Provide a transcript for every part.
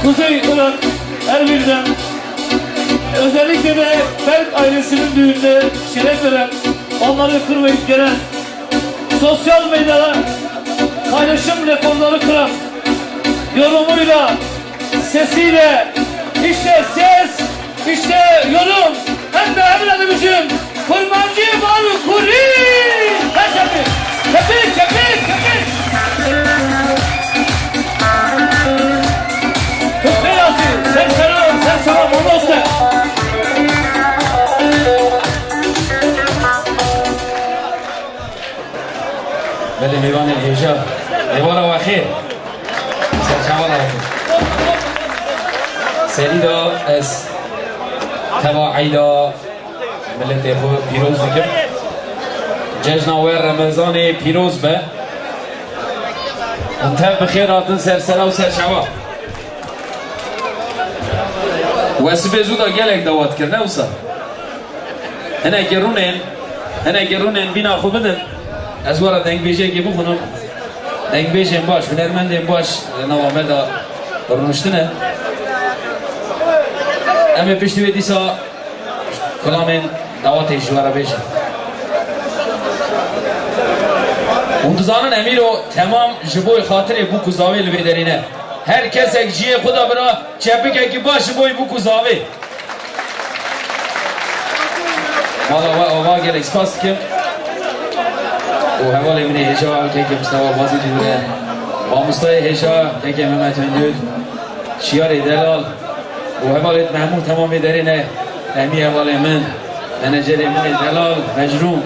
Kuzey Irak Erbil'den özellikle de Berk ailesinin düğünde şeref veren, onları kırmayıp gelen, sosyal medyada paylaşım rekorları kıran, yorumuyla, sesiyle, işte ses, işte yorum, hem de evladımızın Kurmancı Malı Kuri! Kepik! Çok beyazı, sen selam, onu olsun. بله میوان الهجا میوان و خیر سرچوان آخر سریدا از تواعیدا ملت خود پیروز دکم جشن و رمضان پیروز به انتب بخیر آتن سرسلا و سرچوان واسبه زودا گلک دوات کرنه وسا هنه گرونین بینا خوب بدن از وارد دنگ بیجه که بخونم دنگ بیجه باش هنرمند باش نوامه دا رونشتنه اما پشتوی دیسا کلامین دواتش جوارا بیجه اندزانن امیرو تمام جبوی خاطر بو کزاوی لبیدرینه هر کس اک جیه خدا برا چپک اکی باش بوی بو کزاوی مالا آقا گل اکسپاس کم و حوالی من هشا که مستوى بازی دیده با مستوى هشا که محمد مندود شیار دلال و حوالی محمود تمامی درینه امی حوالی من منجر من دلال مجروم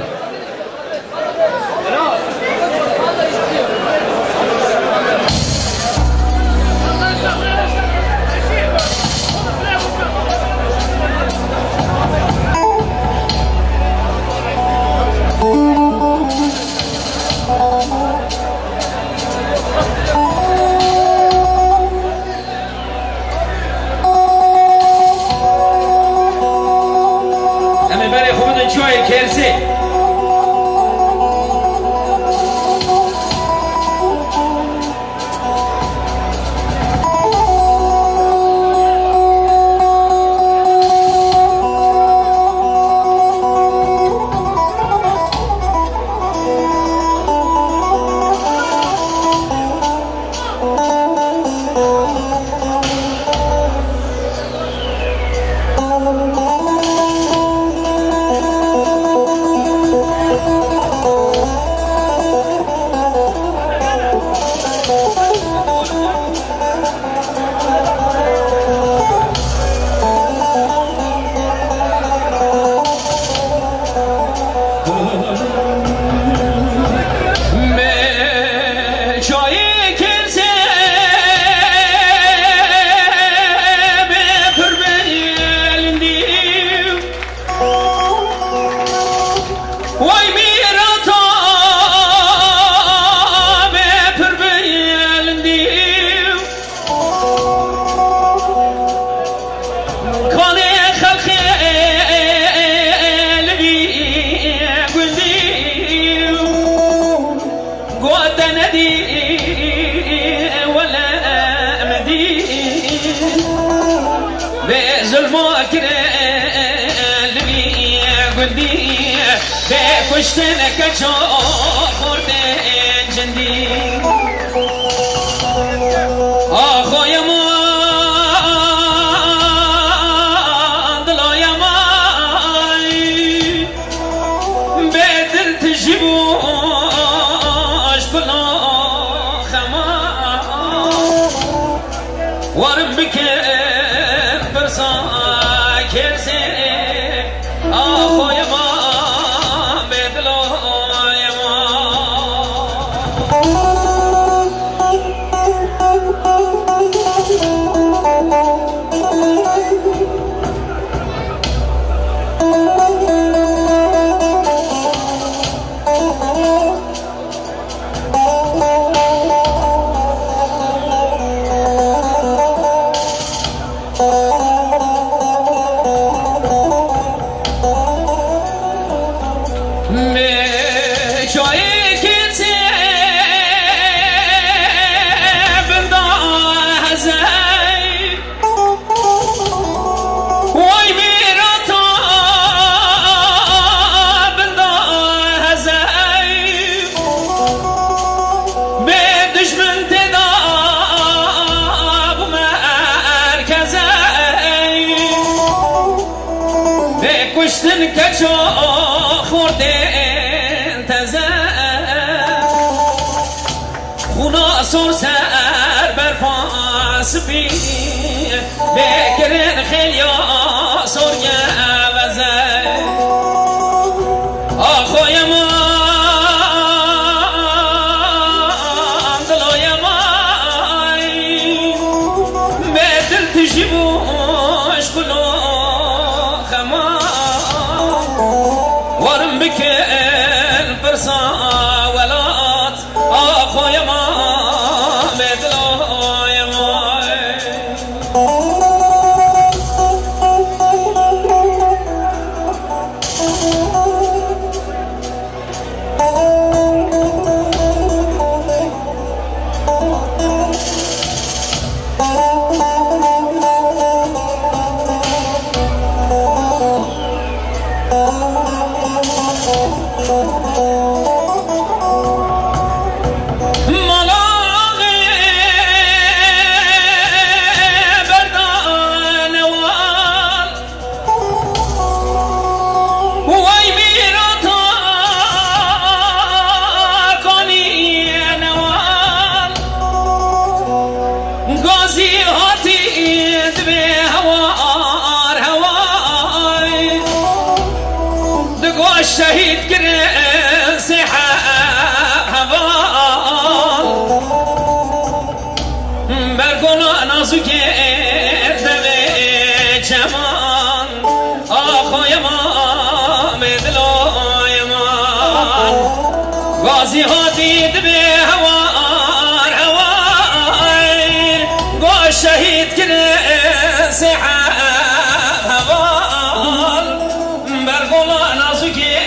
كشتنك جوخور جندي آخو يما ضلو يما بدر تجيبوش كلو خما ورم بكر برصا كرسي آخو يما گشتن کجا خوردن تزن خونا سر سر برفاس بی بکرن خیلیا سرگه وزن آخوی من دلای من به دل تجیبوش کلو ورم بكل برصا ولات اخو يما بدلو يما الشهيد كرن سحاب برقنا نازك دمي جمان آخو يمان مدلو يمان غازي هاتي دمي هوار هوار قو الشهيد كرن سحاب برقنا نازك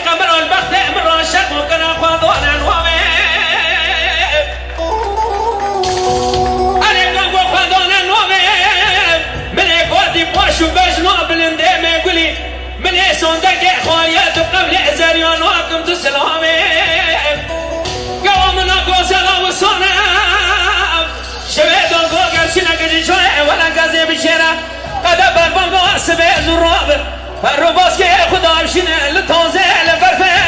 قبر البخت امرا شق وكنا خواضوانا نوامي انا قنقو خواضوانا نوامي من اكواتي باشو بجنو بلنده ميقولي من ايسون دقي خواليات قبل ازاريان واكم تسلامي قوامنا قوزلا وصونا شبيدو قوغا شنا قدي شوي ولا قازي بشيرا قد بربان قوار سبيل الرابط الرباس كي خدا بشينا لتوزي لفرفه